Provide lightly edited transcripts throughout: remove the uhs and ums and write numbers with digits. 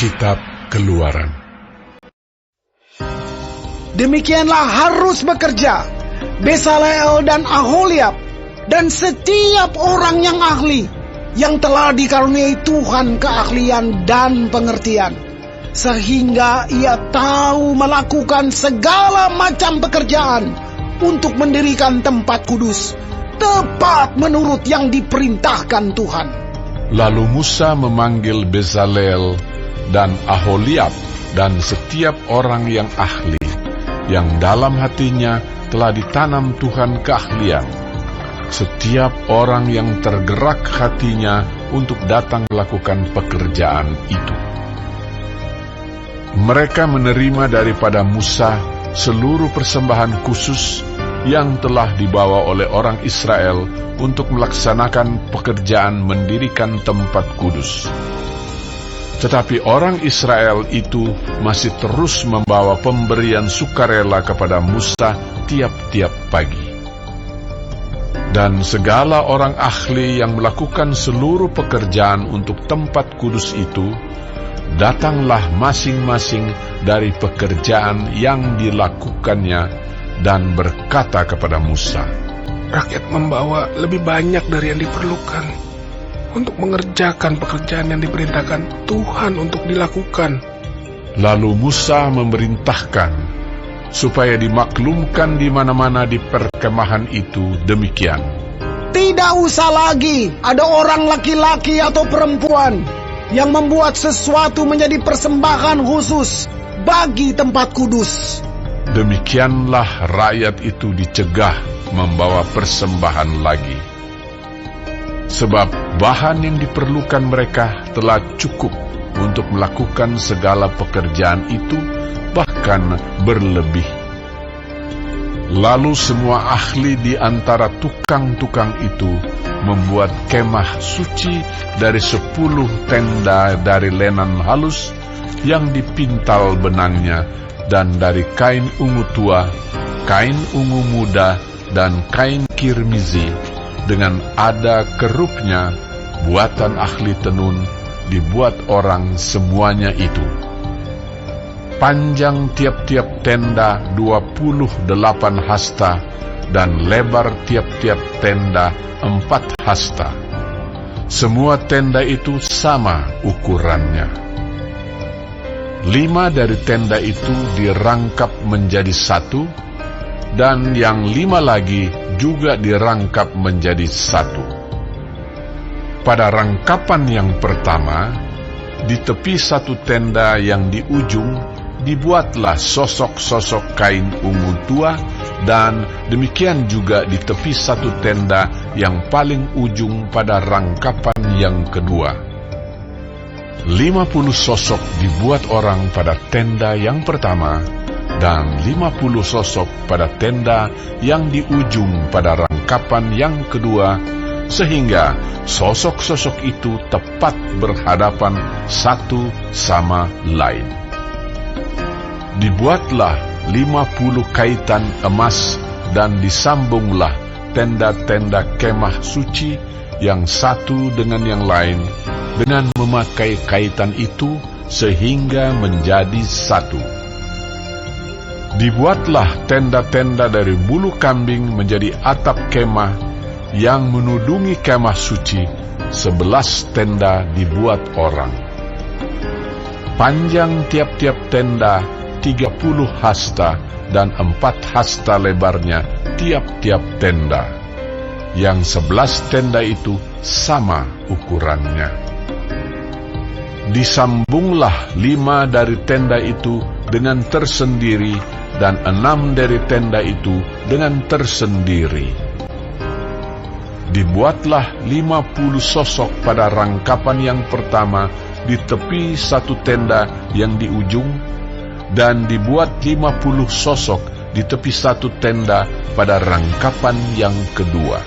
Kitab Keluaran. Demikianlah harus bekerja Bezalel dan Aholiab dan setiap orang yang ahli, yang telah dikaruniai Tuhan keahlian dan pengertian, sehingga ia tahu melakukan segala macam pekerjaan untuk mendirikan tempat kudus, tepat menurut yang diperintahkan Tuhan. Lalu Musa memanggil Bezalel dan Aholiab dan setiap orang yang ahli, yang dalam hatinya telah ditanam Tuhan keahlian, setiap orang yang tergerak hatinya untuk datang melakukan pekerjaan itu. Mereka menerima daripada Musa seluruh persembahan khusus yang telah dibawa oleh orang Israel untuk melaksanakan pekerjaan mendirikan tempat kudus. Tetapi orang Israel itu masih terus membawa pemberian sukarela kepada Musa tiap-tiap pagi. Dan segala orang ahli yang melakukan seluruh pekerjaan untuk tempat kudus itu, datanglah masing-masing dari pekerjaan yang dilakukannya dan berkata kepada Musa, "Rakyat membawa lebih banyak dari yang diperlukan untuk mengerjakan pekerjaan yang diperintahkan Tuhan untuk dilakukan." Lalu Musa memerintahkan supaya dimaklumkan di mana-mana di perkemahan itu demikian. Tidak usah lagi ada orang laki-laki atau perempuan yang membuat sesuatu menjadi persembahan khusus bagi tempat kudus. Demikianlah rakyat itu dicegah membawa persembahan lagi, sebab bahan yang diperlukan mereka telah cukup untuk melakukan segala pekerjaan itu, bahkan berlebih. Lalu semua ahli di antara tukang-tukang itu membuat kemah suci dari 10 tenda dari lenan halus yang dipintal benangnya, dan dari kain ungu tua, kain ungu muda, dan kain kirmizi, dengan ada kerupnya, buatan ahli tenun, dibuat orang semuanya itu. Panjang tiap-tiap tenda 28 hasta, dan lebar tiap-tiap tenda 4 hasta. Semua tenda itu sama ukurannya. 5 dari tenda itu dirangkap menjadi 1, dan yang 5 lagi juga dirangkap menjadi 1. Pada rangkapan yang pertama, di tepi satu tenda yang di ujung, dibuatlah sosok-sosok kain ungu tua, dan demikian juga di tepi satu tenda yang paling ujung pada rangkapan yang kedua. 50 sosok dibuat orang pada tenda yang pertama, dan 50 sosok pada tenda yang di ujung pada rangkapan yang kedua, sehingga sosok-sosok itu tepat berhadapan satu sama lain. Dibuatlah 50 kaitan emas, dan disambunglah tenda-tenda kemah suci yang satu dengan yang lain, dengan memakai kaitan itu sehingga menjadi satu. Dibuatlah tenda-tenda dari bulu kambing menjadi atap kemah yang menudungi kemah suci. 11 tenda dibuat orang. Panjang tiap-tiap tenda 30 hasta, dan 4 hasta lebarnya tiap-tiap tenda. Yang 11 tenda itu sama ukurannya. Disambunglah 5 dari tenda itu dengan tersendiri, dan 6 dari tenda itu dengan tersendiri. Dibuatlah 50 sosok pada rangkapan yang pertama di tepi satu tenda yang di ujung, dan dibuat 50 sosok di tepi satu tenda pada rangkapan yang kedua.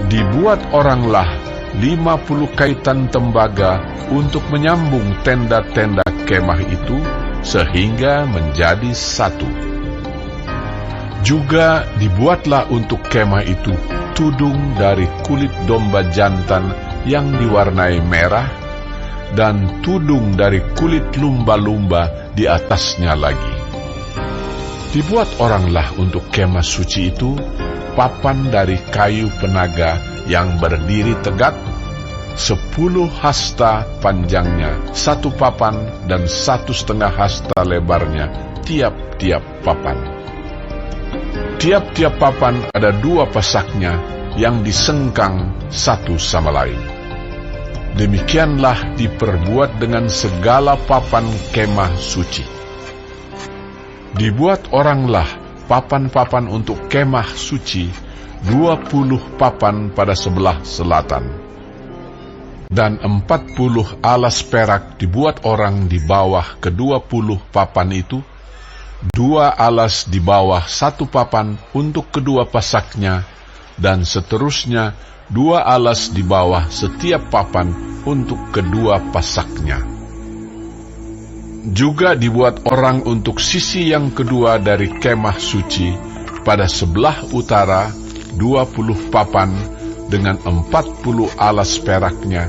Dibuat oranglah 50 kaitan tembaga untuk menyambung tenda-tenda kemah itu sehingga menjadi satu. Juga dibuatlah untuk kemah itu tudung dari kulit domba jantan yang diwarnai merah, dan tudung dari kulit lumba-lumba di atasnya lagi. Dibuat oranglah untuk kemah suci itu papan dari kayu penaga yang berdiri tegak, 10 hasta panjangnya 1 papan dan 1,5 hasta lebarnya tiap-tiap papan. Tiap-tiap papan ada 2 pasaknya yang disengkang satu sama lain. Demikianlah diperbuat dengan segala papan kemah suci. Dibuat oranglah papan-papan untuk kemah suci, 20 papan pada sebelah selatan. Dan 40 alas perak dibuat orang di bawah ke-20 papan itu, 2 alas di bawah 1 papan untuk kedua pasaknya, dan seterusnya 2 alas di bawah setiap papan untuk kedua pasaknya. Juga dibuat orang untuk sisi yang kedua dari kemah suci, pada sebelah utara 20 papan dengan 40 alas peraknya,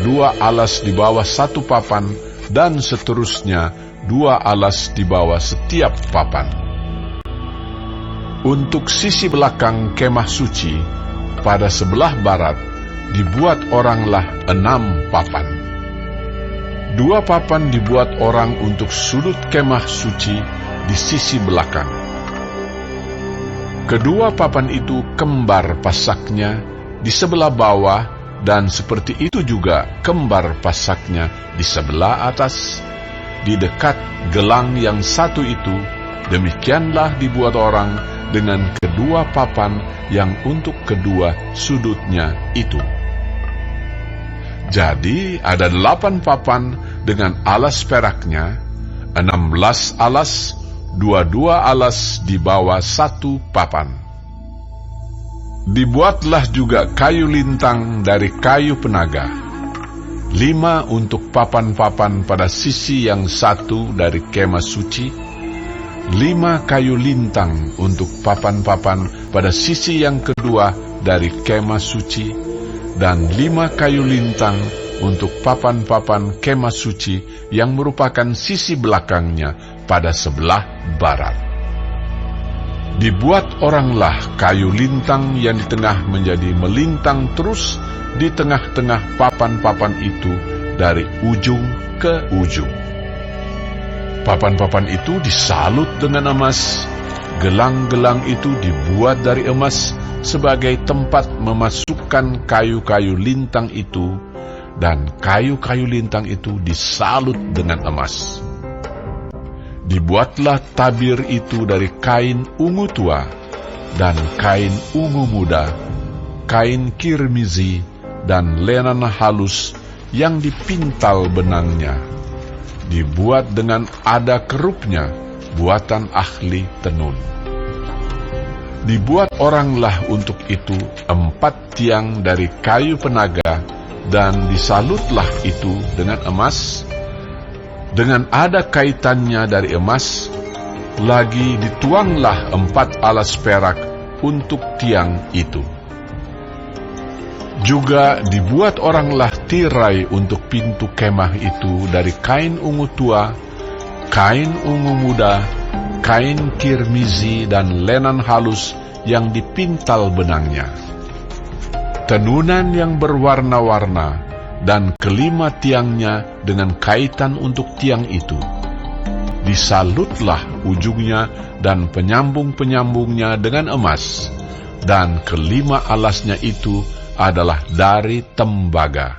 2 alas di bawah 1 papan, dan seterusnya 2 alas di bawah setiap papan. Untuk sisi belakang kemah suci, pada sebelah barat, dibuat oranglah 6 papan. 2 papan dibuat orang untuk sudut kemah suci di sisi belakang. Kedua papan itu kembar pasaknya di sebelah bawah, dan seperti itu juga kembar pasaknya di sebelah atas, di dekat gelang yang satu itu. Demikianlah dibuat orang dengan kedua papan yang untuk kedua sudutnya itu. Jadi ada 8 papan dengan alas peraknya, 16 alas, 22 alas di bawah 1 papan. Dibuatlah juga kayu lintang dari kayu penaga, 5 untuk papan-papan pada sisi yang satu dari kemah suci, 5 kayu lintang untuk papan-papan pada sisi yang kedua dari kemah suci, dan 5 kayu lintang untuk papan-papan kemah suci yang merupakan sisi belakangnya pada sebelah barat. Dibuat oranglah kayu lintang yang di tengah menjadi melintang terus di tengah-tengah papan-papan itu dari ujung ke ujung. Papan-papan itu disalut dengan emas. Gelang-gelang itu dibuat dari emas sebagai tempat memasukkan kayu-kayu lintang itu, dan kayu-kayu lintang itu disalut dengan emas. Dibuatlah tabir itu dari kain ungu tua dan kain ungu muda, kain kirmizi dan lenan halus yang dipintal benangnya. Dibuat dengan ada kerupnya, buatan ahli tenun. Dibuat oranglah untuk itu 4 tiang dari kayu penaga, dan disalutlah itu dengan emas, dengan ada kaitannya dari emas. Lagi dituanglah 4 alas perak untuk tiang itu. Juga dibuat oranglah tirai untuk pintu kemah itu dari kain ungu tua, kain ungu muda, kain kirmizi dan lenan halus yang dipintal benangnya. Tenunan yang berwarna-warna, dan kelima tiangnya dengan kaitan untuk tiang itu. Disalutlah ujungnya dan penyambung-penyambungnya dengan emas, dan kelima alasnya itu adalah dari tembaga.